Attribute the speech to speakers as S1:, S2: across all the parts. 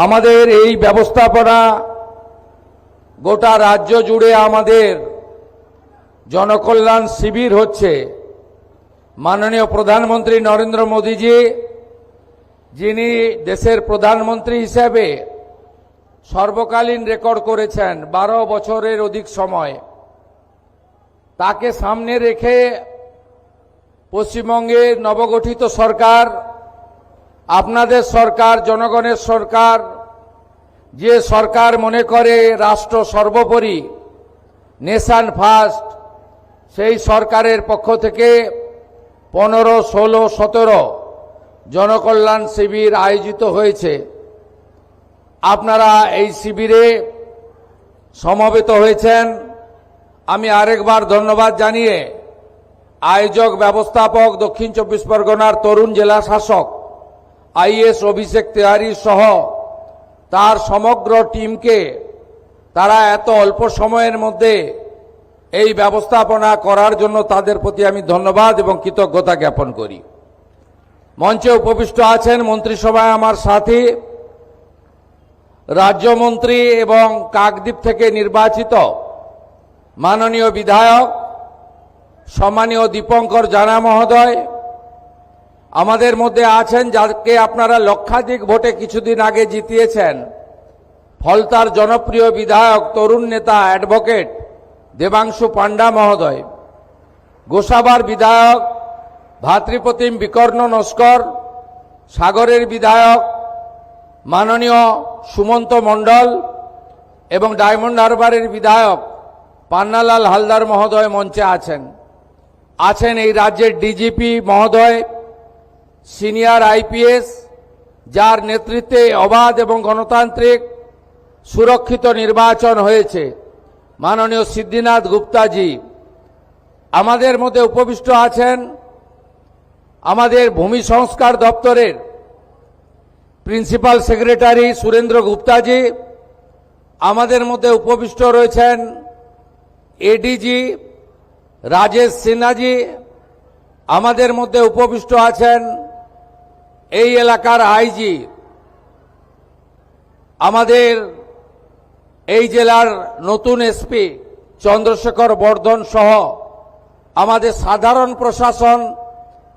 S1: আমাদের এই ব্যবস্থাপনা গোটা রাজ্য জুড়ে আমাদের জনকল্যাণ শিবির হচ্ছে। মাননীয় প্রধানমন্ত্রী নরেন্দ্র মোদীজি, যিনি দেশের প্রধানমন্ত্রী হিসেবে সর্বকালীন রেকর্ড করেছেন 12 বছরের অধিক সময়, তাকে সামনে রেখে পশ্চিমবঙ্গের নবগঠিত সরকার, আপনাদের সরকার, জনগণের সরকার, যে সরকার মনে করে রাষ্ট্র সর্বোপরি, নেশন ফার্স্ট, সেই সরকারের পক্ষ থেকে 15, 16, 17 জনকল্যাণ শিবির আয়োজিত হয়েছে। আপনারা এই শিবিরে সমবেত হয়েছেন। আমি আরেকবার ধন্যবাদ জানিয়ে আয়োজক, ব্যবস্থাপক, দক্ষিণ 24 পরগনার তরুণ জেলা শাসক আইএস অভিষেক তিওয়ারি সহ তার সমগ্র টিমকে, তারা এত অল্প সময়ের মধ্যে এই ব্যবস্থাপনা করার জন্য তাদের প্রতি আমি ধন্যবাদ এবং কৃতজ্ঞতা জ্ঞাপন করি। মঞ্চে উপবিষ্ট আছেন মন্ত্রিসভায় আমার সাথী, রাজ্যমন্ত্রী এবং কাকদ্বীপ থেকে নির্বাচিত মাননীয় বিধায়ক সম্মানীয় দীপঙ্কর জানা মহোদয়। আমাদের মধ্যে আছেন যাকে আপনারা লক্ষাধিক ভোটে কিছুদিন আগে জিতিয়েছেন, ফলতার জনপ্রিয় বিধায়ক, তরুণ নেতা, অ্যাডভোকেট দেবাংশু পান্ডা মহোদয়। গোসাবার বিধায়ক ভাতৃপ্রতিম বিকর্ণ নস্কর, সাগরের বিধায়ক মাননীয় সুমন্ত মণ্ডল এবং ডায়মন্ড হারবারের বিধায়ক পান্নালাল হালদার মহোদয় মঞ্চে আছেন। আছেন এই রাজ্যের ডিজিপি মহোদয়, সিনিয়র আইপিএস, যার নেতৃত্বে অবাধ এবং গণতান্ত্রিক সুরক্ষিত নির্বাচন হয়েছে, মাননীয় সিদ্ধিনাথ গুপ্তাজি। আমাদের মধ্যে উপবিষ্ট আছেন আমাদের ভূমি সংস্কার দপ্তরের প্রিন্সিপাল সেক্রেটারি সুরেন্দ্র গুপ্তাজি। আমাদের মধ্যে উপবিষ্ট রয়েছেন এডিজি রাজেশ সিনহাজি। আমাদের মধ্যে উপবিষ্ট আছেন এই এলাকার আইজি, আমাদের এই জেলার নতুন এসপি চন্দ্রশেখর বর্ধন সহ আমাদের সাধারণ প্রশাসন,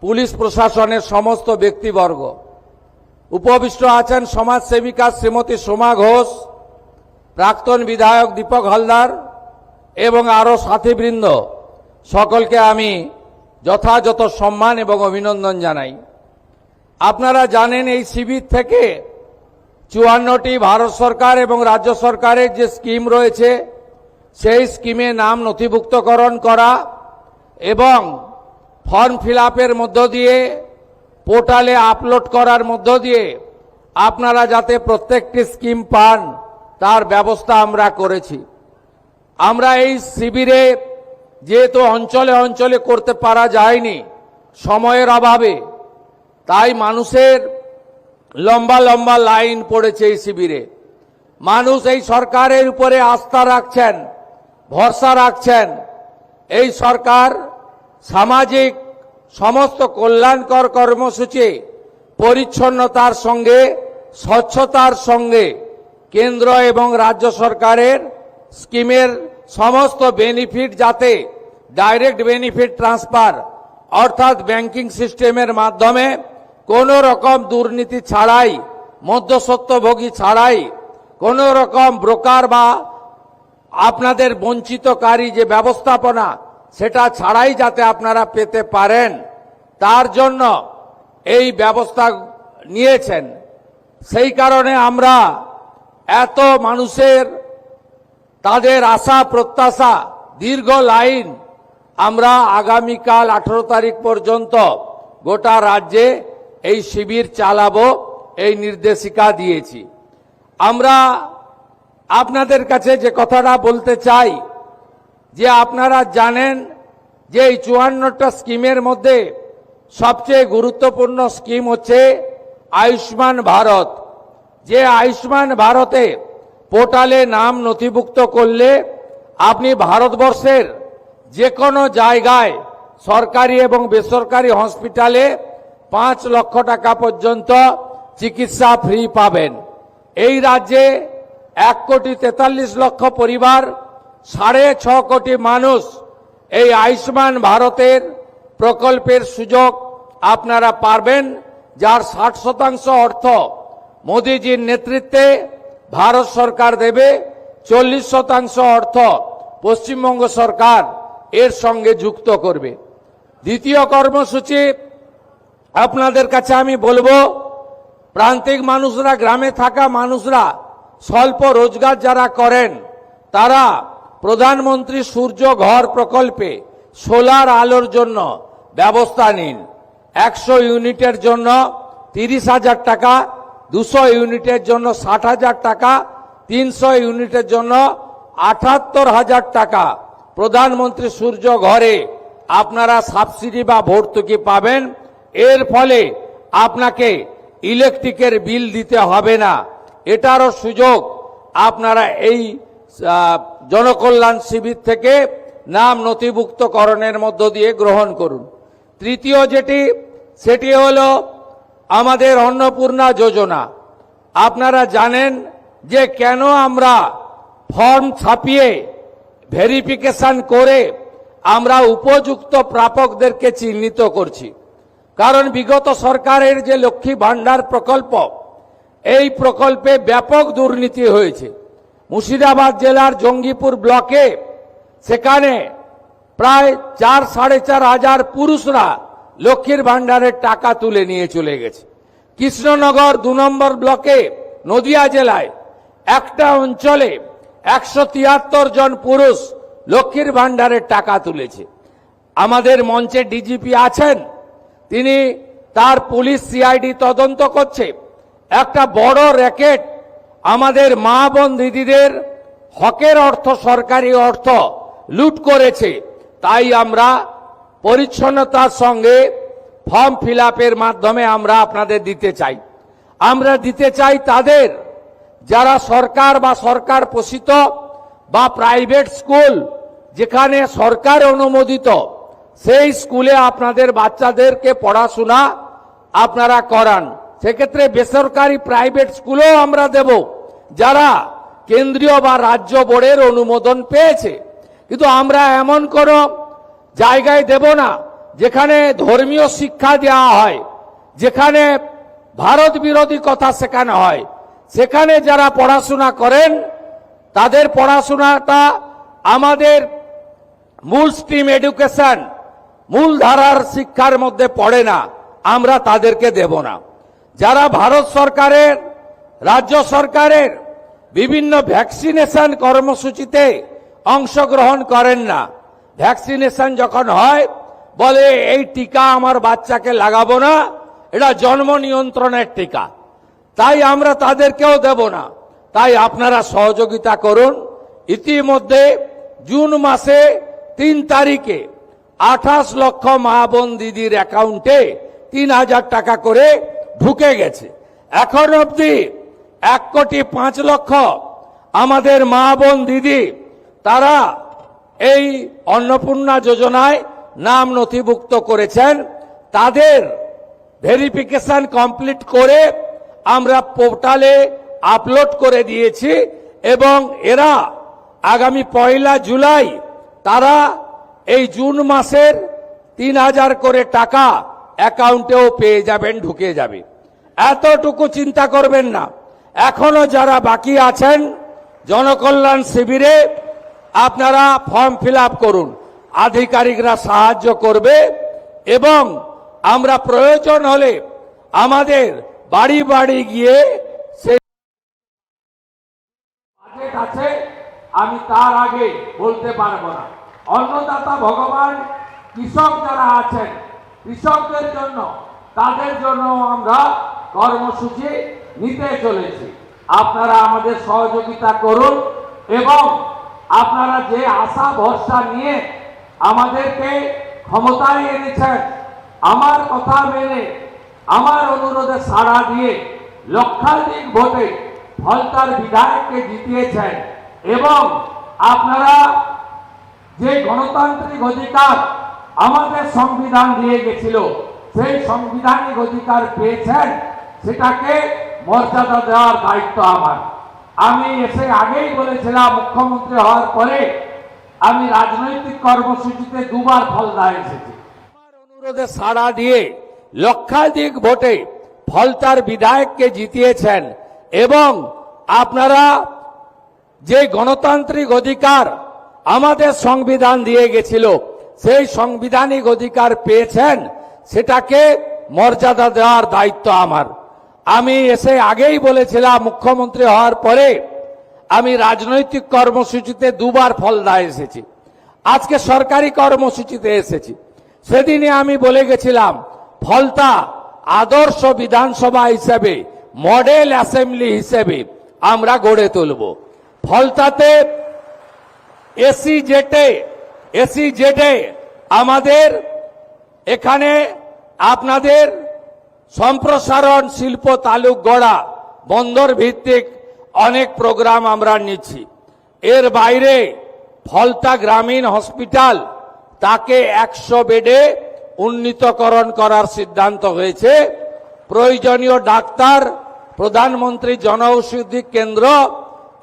S1: পুলিশ প্রশাসনের সমস্ত ব্যক্তিবর্গ। উপবিষ্ট আছেন সমাজসেবিকা শ্রীমতী সোমা ঘোষ, প্রাক্তন বিধায়ক দীপক হালদার এবং আরও সাথীবৃন্দ। সকলকে আমি যথাযথ সম্মান এবং অভিনন্দন জানাই। আপনারা জানেন এই শিবির থেকে 54টি ভারত সরকার এবং রাজ্য সরকারের যে স্কিম রয়েছে, সেই স্কিমে নাম নথিভুক্তকরণ করা এবং ফর্ম ফিল আপের মধ্য দিয়ে পোর্টালে আপলোড করার মধ্য দিয়ে আপনারা যাতে প্রত্যেকটি স্কিম পান তার ব্যবস্থা আমরা করেছি। আমরা এই শিবিরে যেহেতু অঞ্চলে অঞ্চলে করতে পারা যায়নি সময়ের অভাবে, তাই মানুষের লম্বা লম্বা লাইন পড়েছে এই শিবিরে। মানুষ এই সরকারের উপরে আস্থা রাখছেন, ভরসা রাখছেন। এই সরকার সামাজিক সমস্ত কল্যাণকর কর্মসূচি, পরিচ্ছন্নতার সঙ্গে স্বচ্ছতার সঙ্গে কেন্দ্র এবং রাজ্য সরকারের স্কিমের সমস্ত বেনিফিট যাতে ডাইরেক্ট বেনিফিট ট্রান্সফার অর্থাৎ ব্যাংকিং সিস্টেমের মাধ্যমে কোনো রকম দুর্নীতি ছাড়াই, মধ্যস্বত্বভোগী ছাড়াই, কোনো রকম ব্রোকার বা আপনাদের বঞ্চিতকারী যে ব্যবস্থাপনা সেটা ছাড়াই যাতে আপনারা পেতে পারেন, তার জন্য এই ব্যবস্থা নিয়েছেন। সেই কারণে আমরা এত মানুষের তাদের আশা প্রত্যাশা, দীর্ঘ লাইন, আমরা আগামীকাল 18 তারিখ পর্যন্ত গোটা রাজ্যে এই শিবির চালাবো, এই নির্দেশিকা দিয়েছি। আমরা আপনাদের কাছে যে কথাটা বলতে চাই, যে আপনারা জানেন যে এই 54টা স্কিমের মধ্যে সবচেয়ে গুরুত্বপূর্ণ স্কিম হচ্ছে আয়ুষ্মান ভারত। যে আয়ুষ্মান ভারতে পোর্টালে নাম নথিভুক্ত করলে আপনি ভারতবর্ষের যে কোনো জায়গায় সরকারি এবং বেসরকারি হসপিটালে 5 লক্ষ টাকা পর্যন্ত চিকিৎসা ফ্রি পাবেন। এই রাজ্যে 1,43,00,000 পরিবার, 6.5 কোটি মানুষ এই আয়ুষ্মান ভারতের প্রকল্পের সুযোগ আপনারা পারবেন, যার 60% অর্থ মোদিজির নেতৃত্বে ভারত সরকার দেবে, 40% অর্থ পশ্চিমবঙ্গ সরকার এর সঙ্গে যুক্ত করবে। দ্বিতীয় কর্মসূচি আপনাদের কাছে আমি বলবো, প্রান্তিক মানুষরা, গ্রামে থাকা মানুষরা, স্বল্প রোজগার যারা করেন, তারা প্রধানমন্ত্রী সূর্য ঘর প্রকল্পে সোলার আলোর জন্য ব্যবস্থা নিন। 100 ইউনিটের জন্য 30,000 টাকা, 200 ইউনিটের জন্য 60,000 টাকা, 300 ইউনিটের জন্য 78,000 টাকা প্রধানমন্ত্রী সূর্য ঘরে আপনারা সাবসিডি বা ভর্তুকি পাবেন। এর ফলে আপনাকে ইলেকট্রিকের বিল দিতে হবে না। এটারও সুযোগ আপনারা এই জনকল্যাণ শিবির থেকে নাম নথিভুক্তকরণের মধ্য দিয়ে গ্রহণ করুন। তৃতীয় সেটি হলো আমাদের অন্নপূর্ণা যোজনা। আপনারা জানেন যে কেন আমরা ফর্ম ছাপিয়ে ভেরিফিকেশন করে আমরা উপযুক্ত প্রাপকদেরকে চিহ্নিত করছি। কারণ বিগত সরকারের যে লক্ষ্মী ভান্ডার প্রকল্প, এই প্রকল্পে ব্যাপক দুর্নীতি হয়েছে। মুর্শিদাবাদ জেলার জঙ্গিপুর ব্লকে সেখানে প্রায় 4-4.5 হাজার পুরুষরা লক্ষ্মীর ভান্ডারের টাকা তুলে নিয়ে চলে গেছে। কৃষ্ণনগর 2 নম্বর ব্লকে নদিয়া জেলায় একটা অঞ্চলে 173 জন পুরুষ লক্ষ্মীর ভান্ডারের টাকা তুলেছে। আমাদের মঞ্চে ডিজিপি আছেন, তিনি তার পুলিশ সিআইডি তদন্ত করছে। একটা বড় র্যাকেট আমাদের মা বোন দিদিদের হকের অর্থ, সরকারি অর্থ লুট করেছে। তাই আমরা পরিচ্ছন্নতার সঙ্গে ফর্ম ফিল আপের মাধ্যমে আমরা আপনাদের দিতে চাই। আমরা দিতে চাই তাদের যারা সরকার বা সরকার পোষিত বা প্রাইভেট স্কুল যেখানে সরকার অনুমোদিত, সেই স্কুলে আপনাদের বাচ্চাদেরকে পড়াশোনা আপনারা করান। সেক্ষেত্রে বেসরকারি প্রাইভেট স্কুলও আমরা দেব যারা কেন্দ্রীয় বা রাজ্য বোর্ডের অনুমোদন পেয়েছে। কিন্তু আমরা এমন কোন জায়গায় দেব না যেখানে ধর্মীয় শিক্ষা দেওয়া হয়, যেখানে ভারত বিরোধী কথা শেখানো হয়। সেখানে যারা পড়াশোনা করেন তাদের পড়াশোনাটা আমাদের মূল স্ট্রিম এডুকেশন, মূল ধারার শিক্ষার মধ্যে পড়ে না, আমরা তাদেরকে দেব না। যারা ভারত সরকারের, রাজ্য সরকারের বিভিন্ন ভ্যাকসিনেশন কর্মসূচিতে অংশগ্রহণ করেন না, ভ্যাকসিনেশন যখন হয় বলে এই টিকা আমার বাচ্চাকে লাগাবো না, এটা জন্ম নিয়ন্ত্রণের টিকা, তাই আমরা তাদেরকেও দেব না। তাই আপনারা সহযোগিতা করুন। ইতিমধ্যে জুন মাসে 3 তারিখে 28 লক্ষ মা বোন দিদির অ্যাকাউন্টে 3,000 টাকা করে ঢুকে গেছে। এখন অবধি 1,05,00,000 আমাদের মা বোন দিদি তারা এই অন্নপূর্ণা যোজনায় নাম নথিভুক্ত করেছেন। তাদের ভেরিফিকেশন কমপ্লিট করে আমরা পোর্টালে আপলোড করে দিয়েছি এবং এরা আগামী 1 জুলাই তারা এই জুন মাসের 3,000 করে টাকা অ্যাকাউন্টেও পেয়ে যাবেন, ঢুকে যাবে। এতটুকু চিন্তা করবেন না। এখনো যারা বাকি আছেন জনকল্যাণ শিবিরে আপনারা ফর্ম ফিল আপ করুন, আধিকারিকরা সাহায্য করবে এবং আমরা প্রয়োজন হলে আমাদের বাড়ি বাড়ি গিয়ে সেই বাজেট আছে আমি তার আগে বলতে পারবো না। অন্নদাতা ভগবান, কৃষক যারা আছেন কৃষকদের জন্য, তাদের জন্য আমরা কর্মসূচি নিতে চলেছি। আপনারা আমাদের সহযোগিতা করুন এবং আপনারা যে আশা ভরসা নিয়ে আমাদেরকে ক্ষমতায় এনেছেন, আমার কথা মেনে আমার অনুরোধে সাড়া দিয়ে লক্ষাধিক ভোটে ফলতার বিধায়ককে জিতিয়েছেন এবং আপনারা যে গণতান্ত্রিক অধিকার আমাদের সংবিধান দিয়ে গেছিল সেই সাংবিধানিক অধিকার পেয়েছেন, সেটাকে মর্যাদা দেওয়ার দায়িত্ব আমার। আমি এসে আগেই বলেছিলাম, মুখ্যমন্ত্রী হওয়ার পরে আমি রাজনৈতিক কর্মসূচিতে দুবার ফলতায় এসেছি। আমার অনুরোধে সাড়া দিয়ে লক্ষাধিক ভোটে ফলতার বিধায়ককে জিতিয়েছেন এবং আপনারা যে গণতান্ত্রিক অধিকার আমাদের সংবিধান দিয়ে গেছিল, সেই সাংবিধানিক অধিকার পেয়েছেন, সেটাকে মর্যাদা দেওয়ার দায়িত্ব আমার। আমি এসে আগেই বলেছিলাম, মুখ্যমন্ত্রী হওয়ার পরে আমি রাজনৈতিক কর্মসূচিতে দুবার ফলতায় এসেছি, আজকে সরকারি কর্মসূচিতে এসেছি। সেদিনে আমি বলে গেছিলাম, ফলতা আদর্শ বিধানসভা হিসেবে, মডেল অ্যাসেম্বলি হিসেবে আমরা গড়ে তুলব। ফলতাতে এসি জেটে আমাদের এখানে আপনাদের সম্প্রসারণ, শিল্প তালুক গড়া, বন্দর ভিত্তিক অনেক প্রোগ্রাম আমরা নিচ্ছি। এর বাইরে ফলতা গ্রামীণ হসপিটাল, তাকে 100 বেডে উন্নীতকরণ করার সিদ্ধান্ত হয়েছে। প্রয়োজনীয় ডাক্তার, প্রধানমন্ত্রী জনঔষধি কেন্দ্র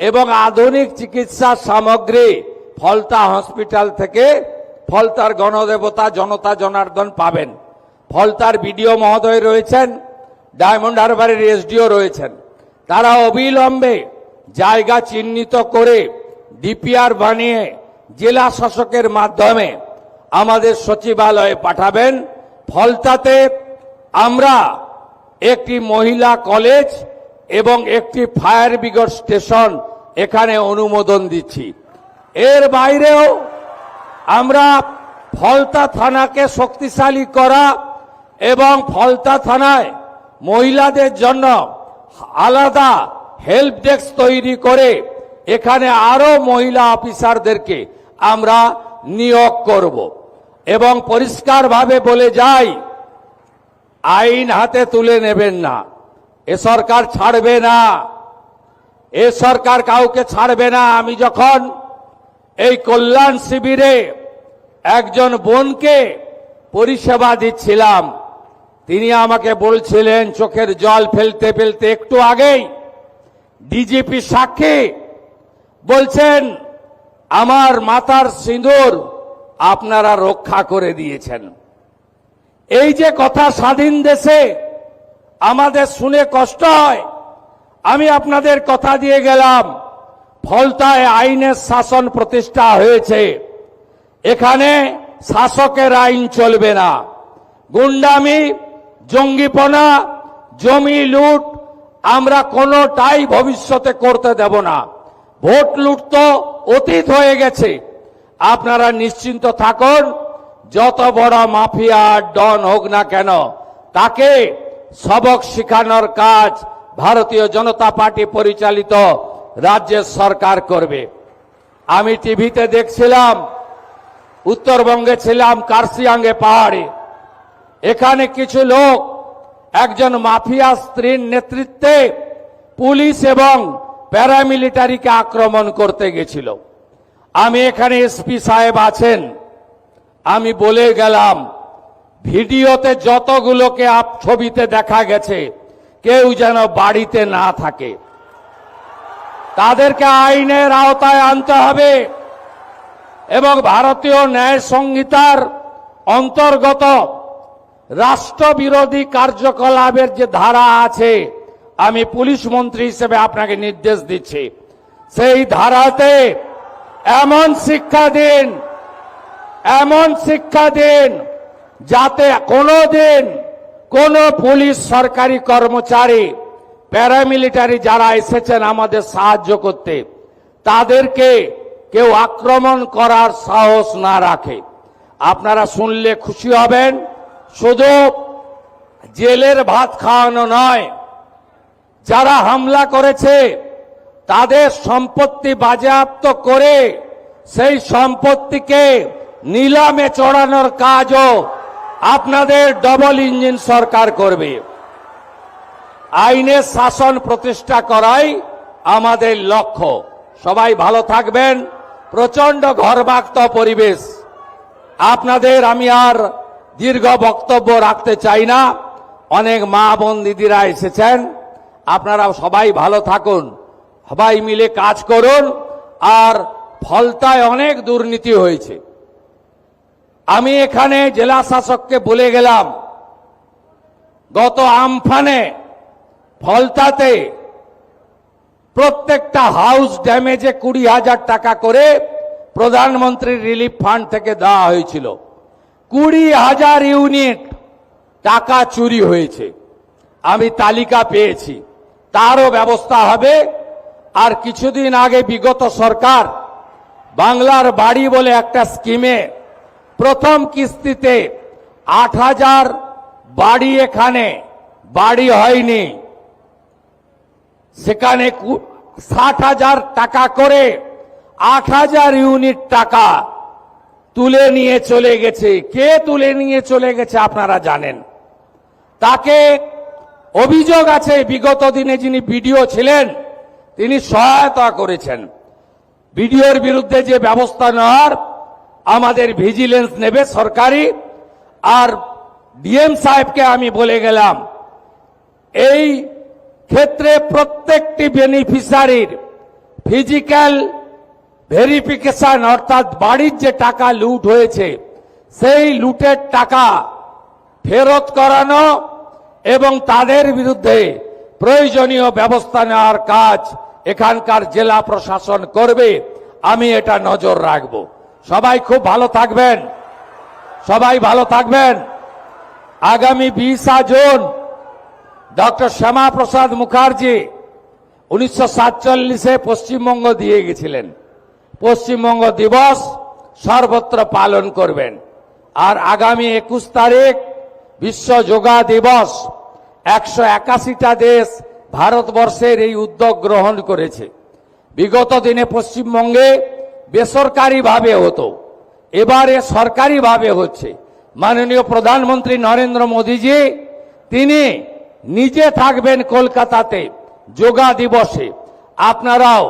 S1: এবং আধুনিক চিকিৎসা সামগ্রী ফলতা হসপিটাল থেকে ফলতার গণদেবতা জনতা জনার্দন পাবেন। ফলতার বিডিও মহোদয় রয়েছেন, ডায়মন্ড হারবারের এসডিও রয়েছেন। তারা অবিলম্বে জায়গা চিহ্নিত করে ডিপিআর বানিয়ে জেলা শাসকের মাধ্যমে আমাদের সচিবালয়ে পাঠাবেন। ফলতাতে আমরা একটি মহিলা কলেজ এবং একটি ফায়ার ব্রিগেড স্টেশন এখানে অনুমোদন দিচ্ছি। এর বাইরেও আমরা ফলতা থানাকে শক্তিশালী করা এবং ফলতা থানায় মহিলাদের জন্য আলাদা হেল্প ডেস্ক তৈরি করে এখানে আরো মহিলা অফিসারদেরকে আমরা নিয়োগ করব এবং পরিষ্কারভাবে বলে যাই, আইন হাতে তুলে নেবেন না। এ সরকার ছাড়বে না, এ সরকার কাউকে ছাড়বে না। আমি যখন এই কল্যাণ শিবিরে একজন বোনকে পরিষেবা দিচ্ছিলাম, তিনি আমাকে বলছিলেন, চোখের জল ফেলতে ফেলতে একটু আগেই, ডিজিপি সাক্ষী বলছেন, আমার মাথার সিঁদুর আপনারা রক্ষা করে দিয়েছেন। এই যে কথা স্বাধীন দেশে আমাদের শুনে কষ্ট হয়। আমি আপনাদের কথা দিয়ে গেলাম, ফলতায় আইনের শাসন প্রতিষ্ঠা হয়েছে। এখানে শাসকের আইন চলবে না। গুন্ডামি, জঙ্গিপনা, জমি লুট আমরা কোনোটাই ভবিষ্যতে করতে দেব না। ভোট লুট তো অতীত হয়ে গেছে। আপনারা নিশ্চিন্ত থাকুন, যত বড় মাফিয়া ডন হোক না কেন, তাকে সবক শেখানোর কাজ ভারতীয় জনতা পার্টি পরিচালিত রাজ্যের সরকার করবে। আমি টিভিতে দেখছিলাম, উত্তরবঙ্গে ছিলাম, কার্শিয়াঙ্গে পাহাড়ে, এখানে কিছু লোক একজন মাফিয়া স্ত্রীর নেতৃত্বে পুলিশ এবং প্যারামিলিটারিকে আক্রমণ করতে গেছিল। আমি এখানে এসপি সাহেব আছেন, আমি বলে গেলাম, ভিডিওতে যতগুলোকে ছবিতে দেখা গেছে, কেউ যেন বাড়িতে না থাকে। তাদেরকে আইনের আওতায় আনতে হবে এবং ভারতীয় ন্যায় সংহিতার অন্তর্গত রাষ্ট্রবিরোধী কার্যকলাপের যে ধারা আছে, আমি পুলিশ মন্ত্রী হিসেবে আপনাকে নির্দেশ দিচ্ছি, সেই ধারাতে এমন শিক্ষা দিন যাতে কোনোদিন কোন পুলিশ সরকারি কর্মচারী, প্যারামিলিটারি যারা এসেছেন আমাদের সাহায্য করতে, তাদেরকে কেউ আক্রমণ করার সাহস না রাখে। আপনারা শুনলে খুশি হবেন, শুধু জেলের ভাত খাওয়ানো নয়, যারা হামলা করেছে তাদের সম্পত্তি বাজেয়াপ্ত করে সেই সম্পত্তিকে নিলামে চড়ানোর কাজও আপনাদের ডবল ইঞ্জিন সরকার করবে। আইনের শাসন প্রতিষ্ঠা করাই আমাদের লক্ষ্য। সবাই ভালো থাকবেন। প্রচন্ড ঘর্মাক্ত পরিবেশ, আপনাদের আমি আর দীর্ঘ বক্তব্য রাখতে চাই না। অনেক মা বোন দিদিরা এসেছেন, আপনারা সবাই ভালো থাকুন, সবাই মিলে কাজ করুন। আর ফলতায় অনেক দুর্নীতি হয়েছে। আমি এখানে জেলা শাসককে বলে গেলাম, গত আমফানে ফলতাতে প্রত্যেকটা হাউস ড্যামেজে 20,000 টাকা করে প্রধানমন্ত্রী রিলিফ ফান্ড থেকে দেওয়া হয়েছিল। 20,000 ইউনিট টাকা চুরি হয়েছে, আমি তালিকা পেয়েছি, তারও ব্যবস্থা হবে। আর কিছুদিন আগে বিগত সরকার বাংলার বাড়ি বলে একটা স্কিমে প্রথম কিস্তিতে 8,000 বাড়ি, এখানে বাড়ি হয়নি, সেখানে 60,000 টাকা করে 8,000 ইউনিট টাকা তুলে নিয়ে চলে গেছে। কে তুলে নিয়ে চলে গেছে আপনারা জানেন। তাকে অভিযোগ আছে বিগত দিনে যিনি বিডিও ছিলেন তিনি সহায়তা করেছেন। বিডিওর বিরুদ্ধে যে ব্যবস্থা নেওয়ার আমাদের ভিজিলেন্স নেবে সরকারি। আর ডিএম সাহেবকে আমি বলে গেলাম, এই ক্ষেত্রে প্রত্যেকটি বেনিফিশিয়ারির ফিজিক্যাল ভেরিফিকেশন, অর্থাৎ বাড়ির যে টাকা লুট হয়েছে সেই লুটের টাকা ফেরত করানো এবং তাদের বিরুদ্ধে প্রয়োজনীয় ব্যবস্থা নেওয়ার কাজ এখানকার জেলা প্রশাসন করবে। আমি এটা নজর রাখব। সবাই খুব ভালো থাকবেন, সবাই ভালো থাকবেন। আগামী 20 জুন ডক্টর শ্যামা প্রসাদ মুখার্জি 1947-এ পশ্চিমবঙ্গ দিয়ে গেছিলেন। পশ্চিমবঙ্গ দিবস সর্বত্র পালন করবেন। আর আগামী 21 তারিখ বিশ্ব যোগা দিবস। 181টা দেশ ভারতবর্ষের এই উদ্যোগ গ্রহণ করেছে। বিগত দিনে পশ্চিমবঙ্গে বেসরকারিভাবে হতো, এবারে সরকারিভাবে হচ্ছে। মাননীয় প্রধানমন্ত্রী নরেন্দ্র মোদীজি তিনি নিজে থাকবেন কলকাতাতে যোগা দিবসে। আপনারাও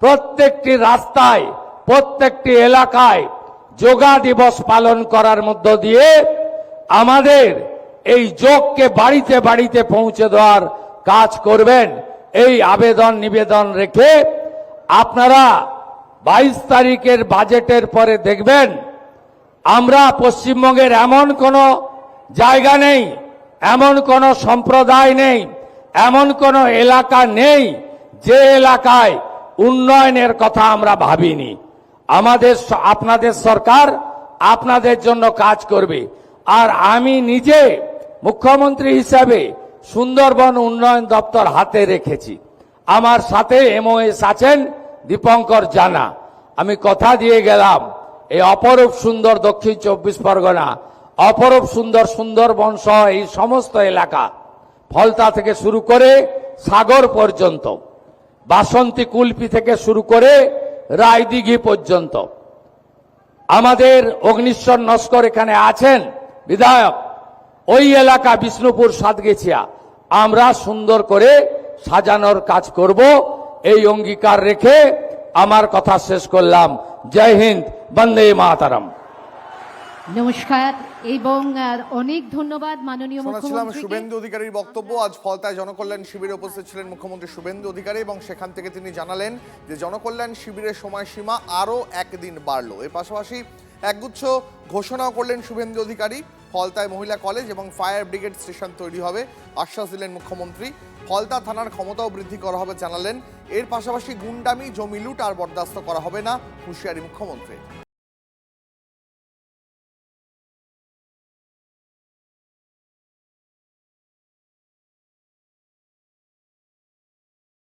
S1: প্রত্যেকটি রাস্তায়, প্রত্যেকটি এলাকায় যোগা দিবস পালন করার মধ্য দিয়ে আমাদের এই যোগকে বাড়িতে বাড়িতে পৌঁছে দেওয়ার কাজ করবেন। এই আবেদন নিবেদন রেখে আপনারা 22 তারিখের বাজেটের পরে দেখবেন আমরা পশ্চিমবঙ্গের এমন কোনো জায়গা নেই, এমন কোনো সম্প্রদায় নেই, এমন কোনো এলাকা নেই যে এলাকায় উন্নয়নের কথা আমরা ভাবিনি। আপনাদের সরকার আপনাদের জন্য কাজ করবে। আর আমি নিজে মুখ্যমন্ত্রী হিসাবে সুন্দরবন উন্নয়ন দপ্তর হাতে রেখেছি। আমার সাথে এমওএস আছেন দীপঙ্কর জানা। আমি কথা দিয়ে গেলাম, এই অপরূপ সুন্দর দক্ষিণ 24 পরগনা, অপরূপ সুন্দর সুন্দরবন সহ এই সমস্ত এলাকা, ফলতা থেকে শুরু করে সাগর পর্যন্ত, বাসন্তী কুলপি থেকে শুরু করে রায়দিঘি পর্যন্ত, আমাদের অগ্নিশ্বর নস্কর এখানে আছেন বিধায়ক, ওই এলাকা বিষ্ণুপুর সাতগেছিয়া আমরা সুন্দর করে সাজানোর কাজ করব। এই অঙ্গীকার রেখে আমার কথা শেষ করলাম। জয় হিন্দ, বন্দে মাতরম।
S2: নমস্কার এবং অনেক ধন্যবাদ মাননীয় মুখ্যমন্ত্রী।
S3: শুভেন্দু অধিকারীর বক্তব্য। আজ ফলতায় জনকল্যাণ শিবিরে উপস্থিত ছিলেন মুখ্যমন্ত্রী শুভেন্দু অধিকারী এবং সেখান থেকে তিনি জানালেন যে জনকল্যাণ শিবিরের সময়সীমা আরও একদিন বাড়লো। এর পাশাপাশি একগুচ্ছ ঘোষণাও করলেন শুভেন্দু অধিকারী। ফলতায় মহিলা কলেজ এবং ফায়ার ব্রিগেড স্টেশন তৈরি হবে আশ্বাস দিলেন মুখ্যমন্ত্রী। ফলতা থানার ক্ষমতাও বৃদ্ধি করা হবে জানালেন। এর পাশাপাশি গুন্ডামি, জমি লুট আর বরদাস্ত করা হবে না হুঁশিয়ারি মুখ্যমন্ত্রী।